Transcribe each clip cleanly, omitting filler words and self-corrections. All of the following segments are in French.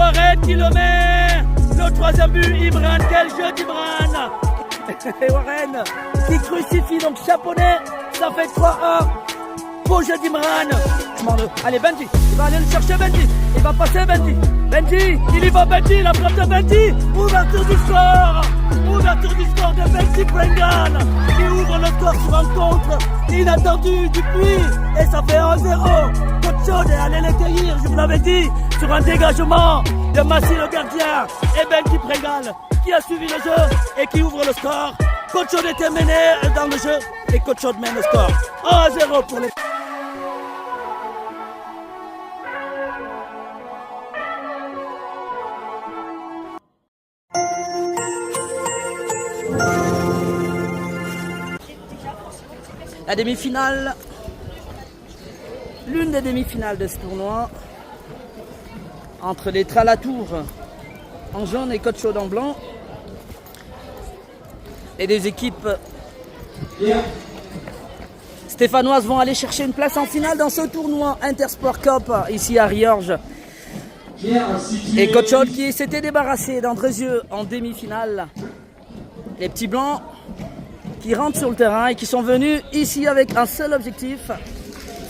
Warren qui le met. Le troisième but, Imran. Quel jeu d'Imran. Et Warren qui crucifie donc Chaponnet. Ça fait 3-1. Beau jeu d'Imran. Allez, Benji. Il va aller le chercher, Benji. Il va passer, Benji. Benji. Il y va, Benji. La frappe de Benji. Ouverture du score. Ouverture du score de Benji Prengan. Qui ouvre le score sur un contre inattendu du puits. Et ça fait 1-0. Coach Chaude est allé les cueillir, je vous l'avais dit. Sur un dégagement de Massi le gardien. Et Benji Prengan qui a suivi le jeu et qui ouvre le score. Coach Chaude était mené dans le jeu. Et Coach Chaude mène le score. 1-0 pour les... La demi-finale, l'une des demi-finales de ce tournoi, entre les Tralatour en jaune et Coach Chaude en blanc, et des équipes stéphanoises vont aller chercher une place en finale dans ce tournoi Intersport Cup ici à Riorges. Et Coach Chaude qui s'était débarrassé d'Andrézieux en demi-finale. Les petits blancs qui rentrent sur le terrain et qui sont venus ici avec un seul objectif,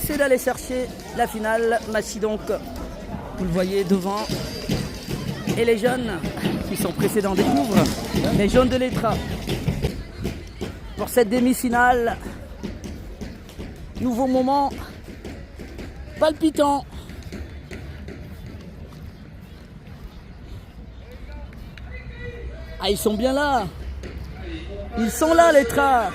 c'est d'aller chercher la finale. Massy donc, vous le voyez devant. Et les jeunes qui sont précédents découvrent les jaunes de l'Etra. Pour cette demi-finale, nouveau moment palpitant. Ah, ils sont bien là. Ils sont là, les trains.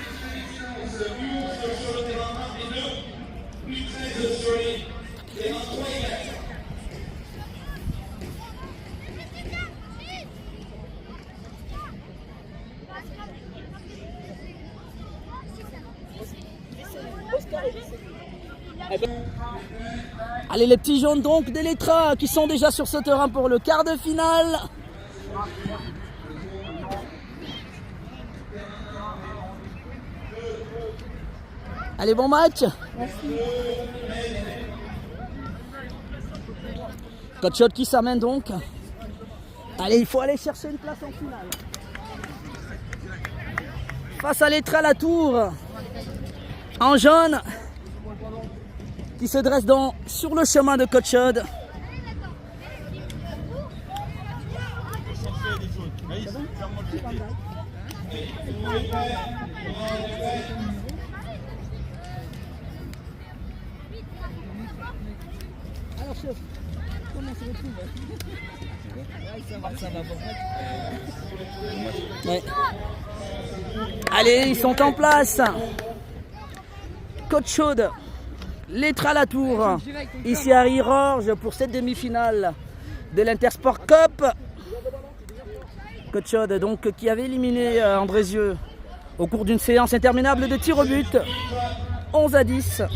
Allez, les petits jaunes donc des Letras qui sont déjà sur ce terrain pour le quart de finale. Allez, bon match. Merci. Coach Chaude qui s'amène donc. Allez, il faut aller chercher une place en finale. Face à les Tralatour en jaune qui se dresse sur le chemin de Coach Chaude. Alors chef, comment ça retrouve? Ouais. Allez, ils sont en place. Coach Chaude, les Tralatour, ici à Riorges pour cette demi-finale de l'Intersport Cup. Coach Chaude donc qui avait éliminé Andrézieux au cours d'une séance interminable de tir au but. 11-10.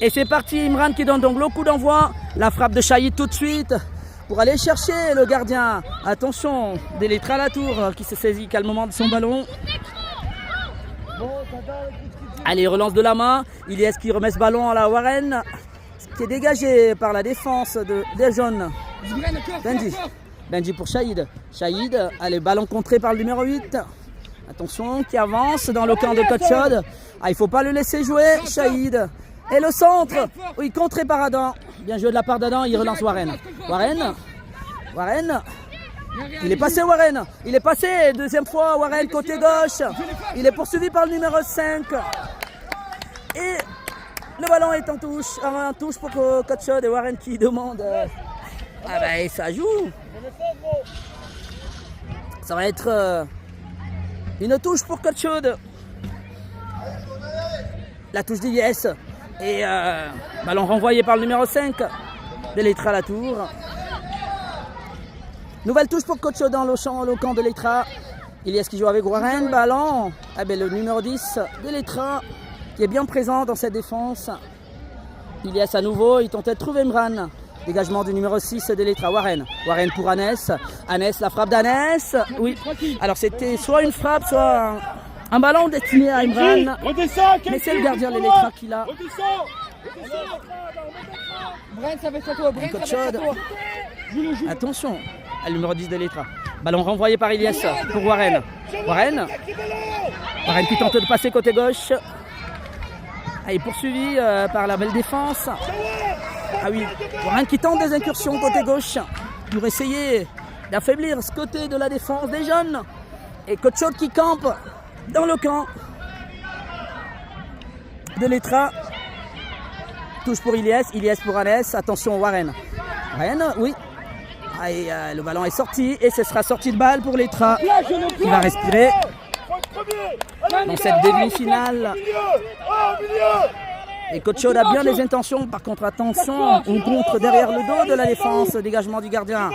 Et c'est parti, Imran qui donne donc le coup d'envoi. La frappe de Chahid tout de suite pour aller chercher le gardien. Attention, des Tralatour qui se saisit calmement de son ballon. Allez, relance de la main. Ilyes qui remet ce ballon à la Warren, qui est dégagé par la défense des jaunes. Benji pour Chahid. Chahid, allez, ballon contré par le numéro 8. Attention, qui avance dans le camp de Coach Chaude. Ah, il ne faut pas le laisser jouer, Chahid. Et le centre, oui, contré par Adam. Bien joué de la part d'Adam, il relance Warren. Warren. Il est passé, Warren. Il est passé, deuxième fois, Warren côté gauche. Il est poursuivi par le numéro 5. Et le ballon est en touche pour Coach Chaude et Warren qui demande. Ah ben, ça joue. Ça va être une touche pour Coach Chaude. La touche d'Ilyes. Et ballon renvoyé par le numéro 5 de l'Etra Latour. Nouvelle touche pour Coach Chaude dans le camp de l'Etra. Ilyes qui joue avec Warren. Ballon. Ah ben, le numéro 10 de l'Etra qui est bien présent dans cette défense. Ilyes à nouveau. Il tentait de trouver Imran. Dégagement du numéro 6 de l'Etra. Warren pour Annès. Annès, la frappe d'Annès. Oui. Alors c'était soit une frappe, soit un ballon destiné à Imran. Mais c'est le gardien de l'Etra qui l'a Brian, ça va être à toi. Brian, Coach ça va être à Chaude. toi. Attention, à le numéro 10 de l'Etra. Ballon renvoyé par Ilyes pour Warren. Warren qui tente de passer côté gauche. Et poursuivi par la belle défense. Ah oui, Warren qui tente des incursions côté gauche pour essayer d'affaiblir ce côté de la défense des jeunes. Et Coach Chaude qui campe dans le camp de l'Etra. Touche pour Ilyes, Ilyes pour Hannes. Attention Warren. Warren, oui. Ah, et, le ballon est sorti et ce sera sortie de balle pour l'Etra qui va respirer dans cette demi-finale. Et Coach Chaude a bien les intentions. Par contre, attention, on contre derrière le dos de la défense. Dégagement du gardien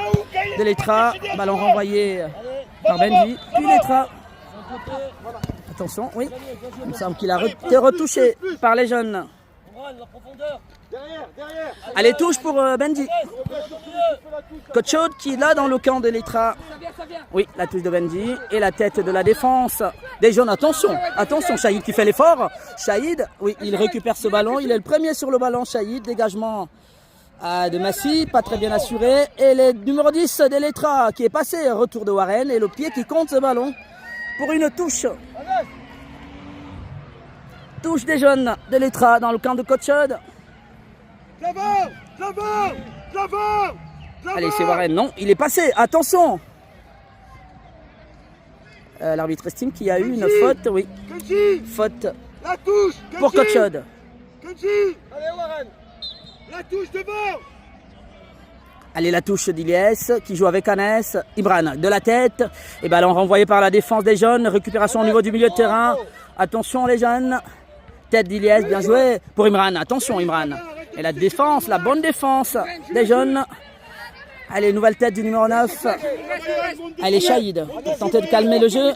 de l'Etra. Ballon renvoyé par Benji. Puis l'Etra. Attention, oui. Il me semble qu'il a été retouché par les jeunes. Allez, touche pour Benji. Coach Chaude qui est là dans le camp de l'Etra. Oui, la touche de Benji et la tête de la défense des jeunes. Attention, attention, Shahid qui fait l'effort. Shahid, oui, il récupère ce ballon. Il est le premier sur le ballon, Shahid. Dégagement de Massy, pas très bien assuré. Et le numéro 10 de l'Etra qui est passé. Retour de Warren et le pied qui compte ce ballon pour une touche. Touche des jeunes de l'Etra dans le camp de Coach Chaude. Allez, c'est Warren. Non, il est passé. Attention. L'arbitre estime qu'il y a eu une faute. Oui. Faute pour Coach Chaude. Allez, Warren. La touche devant. Allez, la touche d'Ilyes qui joue avec Hannes. Imran de la tête. Et ballon renvoyé par la défense des jeunes. Récupération au niveau du milieu de terrain. Attention les jeunes. Tête d'Ilyes, bien joué pour Imran. Attention Imran. Et la défense, la bonne défense des jeunes. Allez, nouvelle tête du numéro 9. Allez, Shahid pour tenter de calmer le jeu.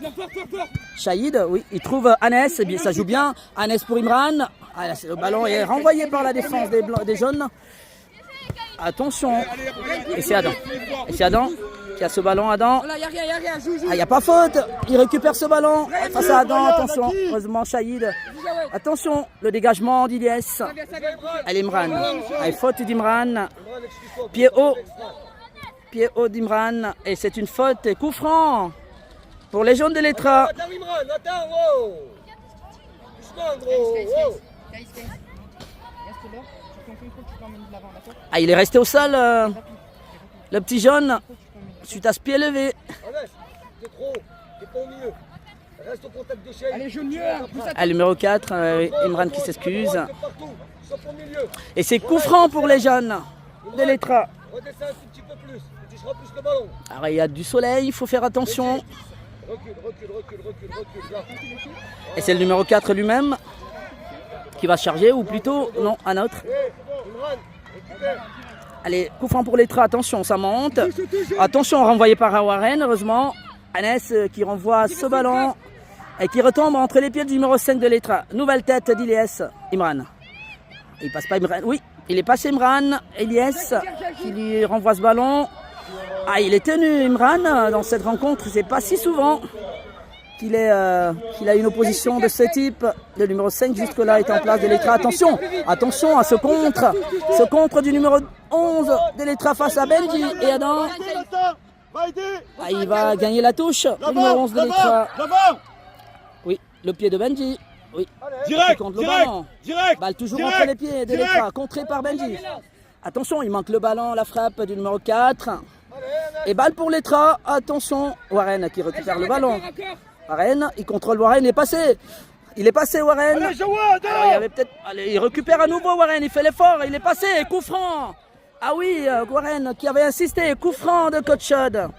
Shahid, oui, il trouve Hannes. Ça joue bien. Hannes pour Imran. Allez, le ballon est renvoyé par la défense des jeunes. Attention. Et c'est Adam. Et c'est Adam qui a ce ballon. Adam. Ah, il n'y a pas faute. Il récupère ce ballon face à Adam. Attention. Heureusement, Shahid. Attention. Le dégagement d'Ilyes. Allez, Imran. Allez, faute d'Imran. Pied haut. Pied haut d'Imran. Et c'est une faute. Et coup franc pour les jaunes de l'Etra. Attends, Imran. Attends. Wow. Doucement, gros. Wow. Ah, il est resté au sol, le petit jaune, suite à ce pied levé. T'es trop, t'es pas au milieu. Reste au contact de Shahid. Allez, jaune mieux. Ah, le numéro 4, Imran qui s'excuse. Et c'est coup franc pour les jeunes de l'Etra. Redescends un tout petit peu plus, tu seras plus le ballon. Alors, il y a du soleil, il faut faire attention. Recule, là. Et c'est le numéro 4 lui-même qui va charger, ou plutôt, non, un autre. Imran, récupère. Allez, coup franc pour l'Etra, attention, ça monte. Attention, renvoyé par Warren, heureusement. Hannes qui renvoie ce ballon et qui retombe entre les pieds du numéro 5 de l'Etra. Nouvelle tête d'Ilyes, Imran. Il passe pas Imran, oui, il est passé Imran. Ilyes qui lui renvoie ce ballon. Ah, il est tenu Imran dans cette rencontre, c'est pas si souvent qu'il a une opposition de ce type. Le numéro 5 jusque-là est en place de l'Etra. Attention à ce contre du numéro 11 de l'Etra face à Benji et Adam. Ah, il va gagner la touche, le numéro 11 de l'Etra. Oui, le pied de Benji. Oui, Direct, contre le ballon. Balle toujours entre les pieds de l'Etra, contré par Benji. Attention, il manque le ballon, la frappe du numéro 4. Et balle pour l'Etra. Attention, Warren qui récupère le ballon. Warren, il contrôle Warren, il est passé. Il est passé Warren. Alors, il y avait peut-être. Allez, il récupère à nouveau Warren, il fait l'effort, il est passé, coup franc. Ah oui, Warren qui avait insisté, coup franc de Coach Chaude.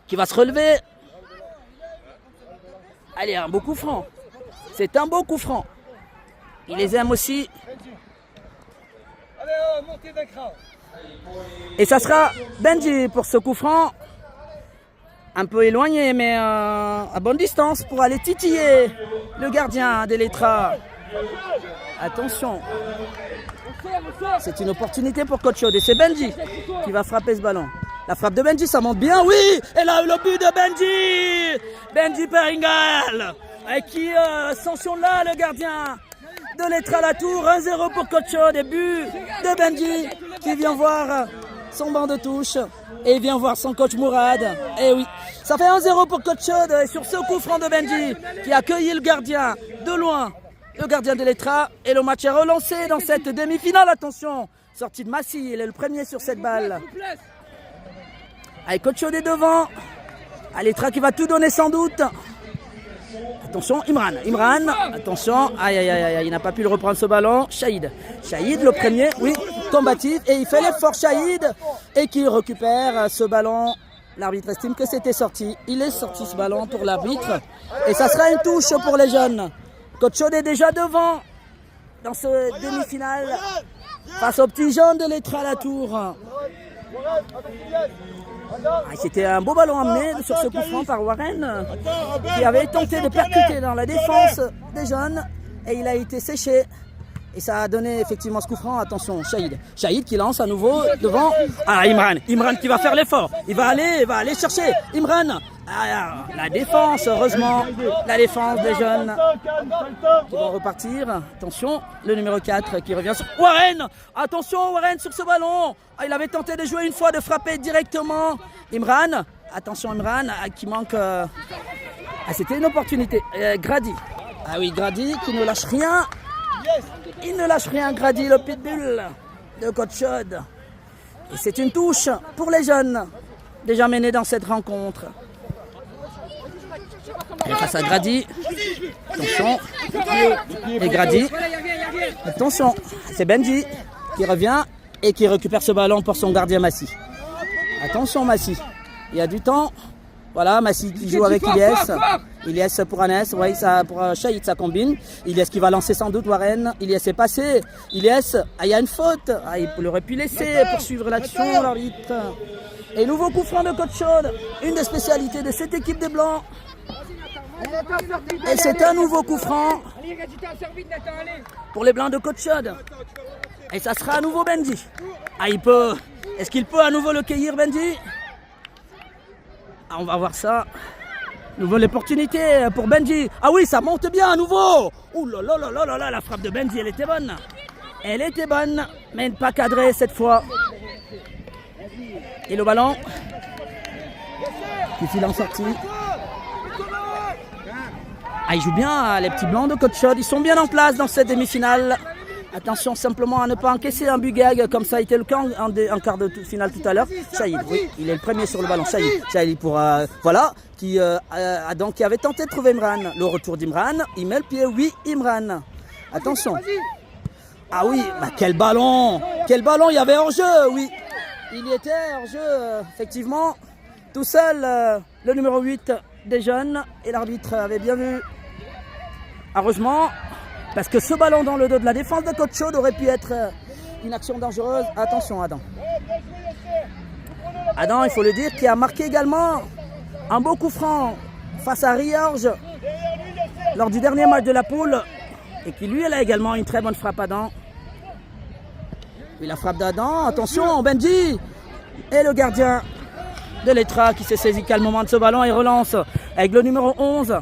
Qui va se relever. Allez, un beau coup franc. C'est un beau coup franc. Il les aime aussi. Allez, montez d'un cran. Et ça sera Benji pour ce coup franc. Un peu éloigné, mais à bonne distance pour aller titiller le gardien de l'Etra. Attention. C'est une opportunité pour Coach Chaude. Et c'est Benji qui va frapper ce ballon. La frappe de Benji, ça monte bien. Oui! Et là, le but de Benji! Benji Peringal! Et qui sanctionne là le gardien de l'Etra à la tour. 1-0 pour Coach Chaud. Début de Benji qui vient voir son banc de touche. Et il vient voir son coach Mourad. Et oui, ça fait 1-0 pour Coach Chaud. Et sur ce coup franc de Benji qui a accueilli le gardien de loin. Le gardien de l'Etra. Et le match est relancé dans cette demi-finale. Attention, sortie de Massy. Il est le premier sur cette balle. Allez, Coach Chaud est devant. L'Etra qui va tout donner sans doute. Attention, Imran, attention, aïe, il n'a pas pu le reprendre ce ballon. Shahid, le premier, oui, combatif, et il fait l'effort Shahid, et qui récupère ce ballon. L'arbitre estime que c'était sorti. Il est sorti ce ballon pour l'arbitre, et ça sera une touche pour les jeunes. Coach Chaud est déjà devant dans ce demi-finale face aux petits jeunes de l'Etra à la tour. C'était un beau ballon amené sur ce coup franc par Warren qui avait tenté de percuter dans la défense des jeunes et il a été séché et ça a donné effectivement ce coup franc. Attention, Shahid qui lance à nouveau devant. Imran qui va faire l'effort, il va aller chercher Imran. La défense, heureusement, la défense des jeunes qui vont repartir. Attention, le numéro 4 qui revient sur Warren. Attention, Warren sur ce ballon. Il avait tenté de jouer une fois, de frapper directement. Imran, attention Imran qui manque. C'était une opportunité. Grady. Grady qui ne lâche rien. Il ne lâche rien, Grady, le pitbull de Coach Chaud. Et c'est une touche pour les jeunes déjà menés dans cette rencontre. Et face à Grady, attention, et Grady, attention, c'est Benji qui revient et qui récupère ce ballon pour son gardien Massy. Attention Massy, il y a du temps, voilà Massy qui joue avec Ilyes, Ilyes pour Anes, ouais, ça, pour Shahid ça combine, Ilyes qui va lancer sans doute Warren, Ilyes est passé, Ilyes, il y a une faute, il aurait pu laisser poursuivre l'action, l'arbitre. Et nouveau coup franc de Coach Chaud, une des spécialités de cette équipe des Blancs. Et c'est un nouveau coup franc pour les Blancs de Coach Chaud. Et ça sera à nouveau Benji. Est-ce qu'il peut à nouveau le cueillir, Benji? On va voir ça. Nouvelle opportunité pour Benji. Ah oui, ça monte bien à nouveau. Ouh là là là là là, la frappe de Benji, elle était bonne. Elle était bonne, mais pas cadrée cette fois. Et le ballon qui file en sortie. Ils jouent bien, les petits Blancs de Coach Chaud. Ils sont bien en place dans cette demi-finale. Attention simplement à ne pas encaisser un but gag comme ça a été le cas en quart de finale tout à l'heure. Shahid, oui, il est le premier sur le ballon. Shahid pour qui avait tenté de trouver Imran. Le retour d'Imran, il met le pied, oui, Imran. Attention. Ah oui, quel ballon, il y avait hors-jeu, oui. Il y était hors-jeu, effectivement. Tout seul, le numéro 8 des jeunes et l'arbitre avait bien vu. Heureusement, parce que ce ballon dans le dos de la défense de Coach Chaud aurait pu être une action dangereuse. Attention Adam. Adam, il faut le dire, qui a marqué également un beau coup franc face à Riorge lors du dernier match de la poule. Et qui lui, elle a également une très bonne frappe Adam. Et la frappe d'Adam, attention, Benji. Et le gardien de l'Etra qui s'est saisi calmement de ce ballon et relance avec le numéro 11.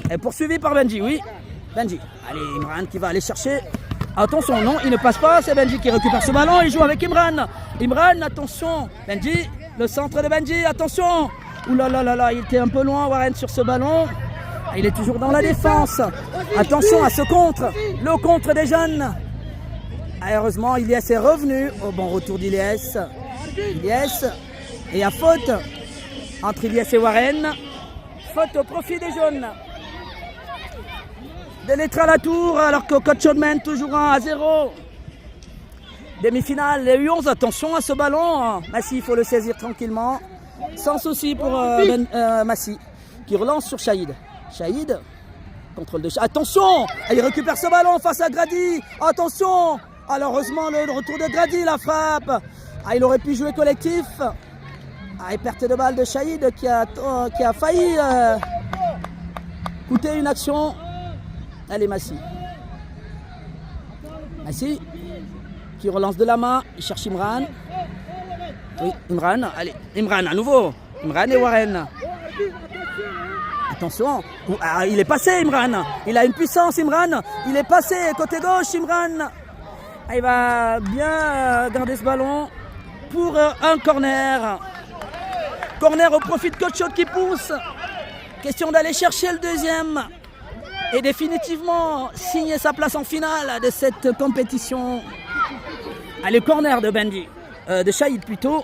Et poursuivi par Benji, oui. Benji. Allez, Imran qui va aller chercher. Attention, non, il ne passe pas. C'est Benji qui récupère ce ballon. Il joue avec Imran. Imran, attention. Benji, le centre de Benji, attention. Ouh là là là là, il était un peu loin, Warren, sur ce ballon. Il est toujours dans la défense. Attention à ce contre. Le contre des jeunes. Heureusement, Ilyes est revenu. Au bon retour d'Ilyes. Ilyes. Et à faute entre Ilyes et Warren. Faute au profit des jeunes. De l'Etra à la tour, alors que Coach Chaud mène toujours 1-0. Demi-finale, les U11, attention à ce ballon. Massy, il faut le saisir tranquillement. Sans souci pour Massy, qui relance sur Shahid. Shahid, contrôle de Shahid. Attention, il récupère ce ballon face à Grady. Attention, alors heureusement le retour de Grady, la frappe. Il aurait pu jouer collectif. Et perte de balle de Shahid qui a failli coûter une action. Allez, Massy. Massy qui relance de la main. Il cherche Imran. Oui, Imran. Allez, Imran à nouveau. Imran et Warren. Attention, il est passé Imran. Il a une puissance Imran. Il est passé côté gauche Imran. Il va bien garder ce ballon pour un corner. Corner au profit de Coach Chaude qui pousse. Question d'aller chercher le deuxième. Et définitivement signer sa place en finale de cette compétition. Allez, corner de Benji. De Shahid plutôt.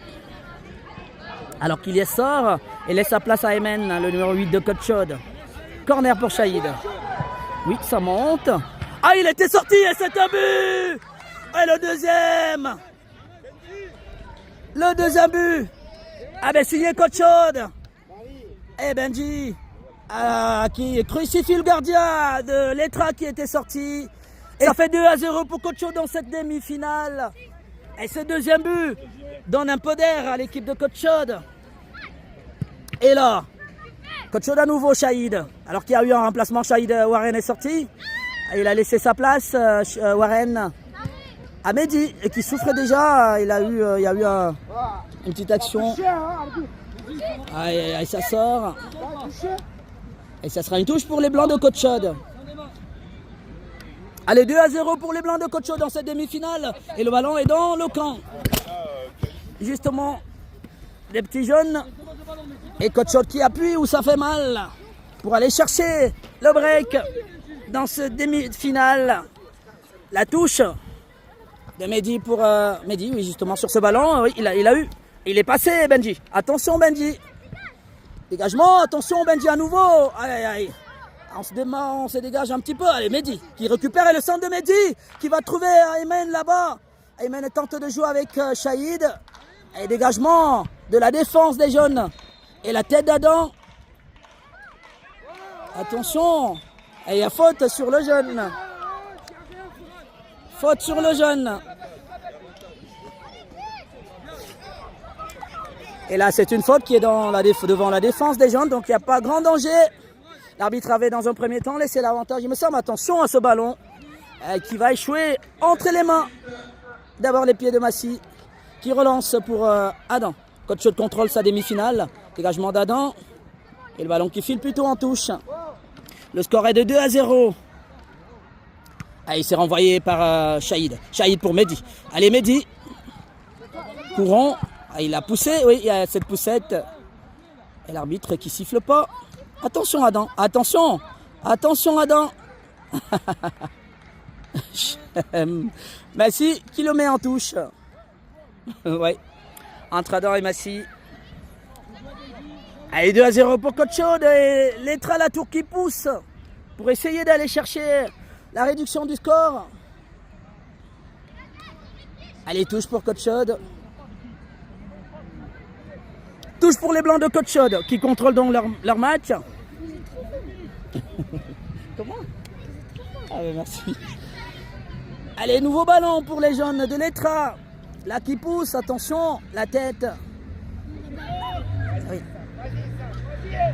Alors qu'il y sort et laisse sa place à Aymen, le numéro 8 de Coach Chaude. Corner pour Shahid. Oui, ça monte. Ah, il était sorti et c'est un but. Et le deuxième. Le deuxième but. Ah ben signé Coach Chaude. Et Benji qui crucifie le gardien de l'Etra qui était sorti. Et ça fait 2-0 pour Coach Chaude dans cette demi-finale. Et ce deuxième but donne un peu d'air à l'équipe de Coach Chaude. Et là, Coach Chaude à nouveau Shahid. Alors qu'il y a eu un remplacement, Shahid Warren est sorti. Il a laissé sa place, Warren, à Mehdi, et qui souffre déjà. Il y a eu une petite action. Et ça sort. Et ça sera une touche pour les Blancs de Coach Chaude. Allez, 2-0 pour les Blancs de Coach Chaude dans cette demi-finale. Et le ballon est dans le camp. Justement, des petits jeunes. Et Coach Chaude qui appuie où ça fait mal. Pour aller chercher le break dans ce demi-finale. La touche de Mehdi pour Mehdi, oui, justement sur ce ballon. Oui, il a eu. Il est passé, Benji. Attention, Benji. Dégagement, attention, Benji à nouveau. Aïe, aïe. On se dégage un petit peu. Allez, Mehdi qui récupère le centre de Mehdi qui va trouver Aymen là-bas. Aymen tente de jouer avec Shahid. Et dégagement de la défense des jeunes. Et la tête d'Adam. Attention. Et il y a faute sur le jeune. Faute sur le jeune. Et là, c'est une faute qui est devant la défense des jeunes. Donc, il n'y a pas grand danger. L'arbitre avait dans un premier temps laissé l'avantage. Il me semble, attention à ce ballon qui va échouer entre les mains. D'abord les pieds de Massy qui relance pour Adam. Coach Chaude contrôle sa demi-finale. Dégagement d'Adam. Et le ballon qui file plutôt en touche. Le score est de 2-0. Il s'est renvoyé par Shahid. Shahid pour Mehdi. Allez, Mehdi. Courant. Il a poussé. Oui, il y a cette poussette. Et l'arbitre qui siffle pas. Attention, Adam. Attention. Attention, Adam. Massy qui le met en touche. Ouais. Entre Adam et Massy. Allez, 2-0 pour Coach Chaude et l'Etra la tour qui pousse pour essayer d'aller chercher la réduction du score. Allez, touche pour Coach Chaude. Touche pour les Blancs de Coach Chaude qui contrôlent donc leur match. Comment? Ah oui, merci. Allez, nouveau ballon pour les jeunes de l'Etra. Là qui pousse, attention, la tête. Oui.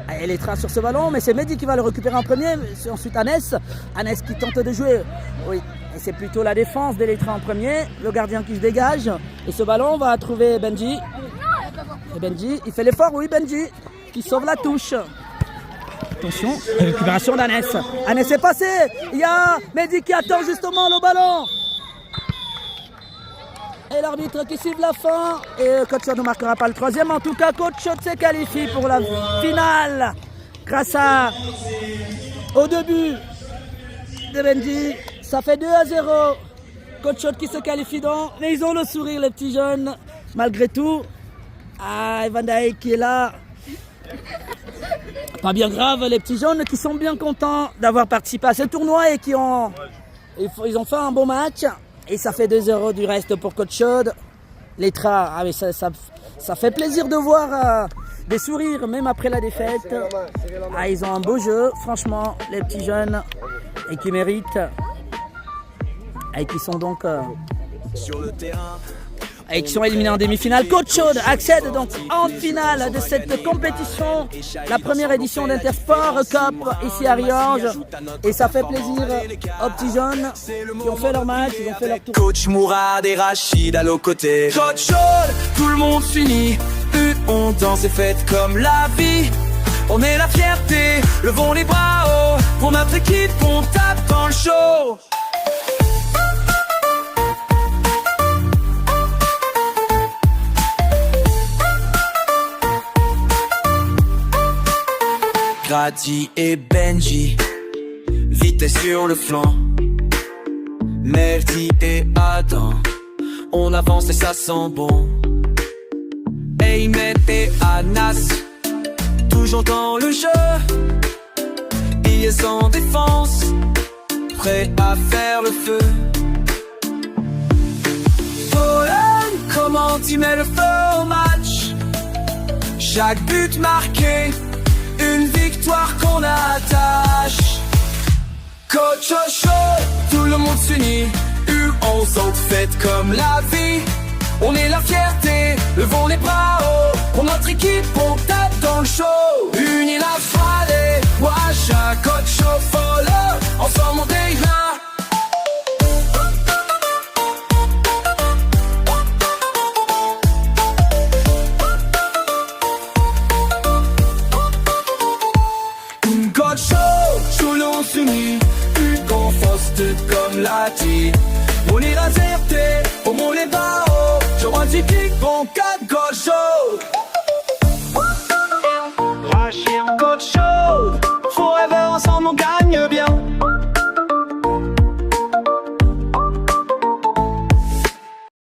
Allez, l'Etra sur ce ballon, mais c'est Mehdi qui va le récupérer en premier. Ensuite Anes. Anes qui tente de jouer. Oui, et c'est plutôt la défense de l'Etra en premier. Le gardien qui se dégage. Et ce ballon va trouver Benji. Et Benji, il fait l'effort, oui, Benji, qui sauve la touche. Attention, récupération d'Anes. Anes est passé. Il y a Mehdi qui attend justement le ballon. Et l'arbitre qui suit la fin. Et Coach Chaude ne marquera pas le troisième. En tout cas, Coach Chaude se qualifie pour la finale. Grâce au début de Benji. Ça fait 2-0. Coach Chaude qui se qualifie donc. Mais ils ont le sourire, les petits jeunes. Malgré tout. Ah, Van Dijk qui est là. Pas bien grave, les petits jeunes qui sont bien contents d'avoir participé à ce tournoi et ils ont fait un bon match. Et ça fait 2-0 du reste pour Coach Chaude. L'Etra, ah, mais ça fait plaisir de voir des sourires même après la défaite. Ah, ils ont un beau jeu, franchement, les petits jeunes, et qui méritent. Et qui sont donc sur le terrain. Et qui sont éliminés en demi-finale. Coach Chaude accède donc en finale de cette compétition, la première édition d'Intersport Cup ici à Riorges. Et ça fait plaisir aux petits jeunes qui ont fait leur match, ils ont fait leur tour. Coach Mourad et Rachid à nos côtés. Coach Chaude, tout le monde s'unit. On danse et fête comme la vie. On est la fierté, levons les bras haut. Pour notre équipe, on tape dans le show. Grady et Benji, vitesse sur le flanc. Merdi et Adam, on avance et ça sent bon. Aymet et Anas, toujours dans le jeu. Ils en défense, prêts à faire le feu. Pologne, comment tu mets le feu au match? Chaque but marqué, une victoire qu'on attache. Coach au show, tout le monde s'unit. U11 autres fêtes comme la vie. On est la fierté, levons les bras haut. Pour notre équipe, on tape dans le show. Unis la fallée, Wacha, coach au follow. Ensemble on dégaine. God show, tout le monde s'unit. Une confiance comme la team. On est la fierté, au monde les bas haut. Je vois du pic, bon God show. God show.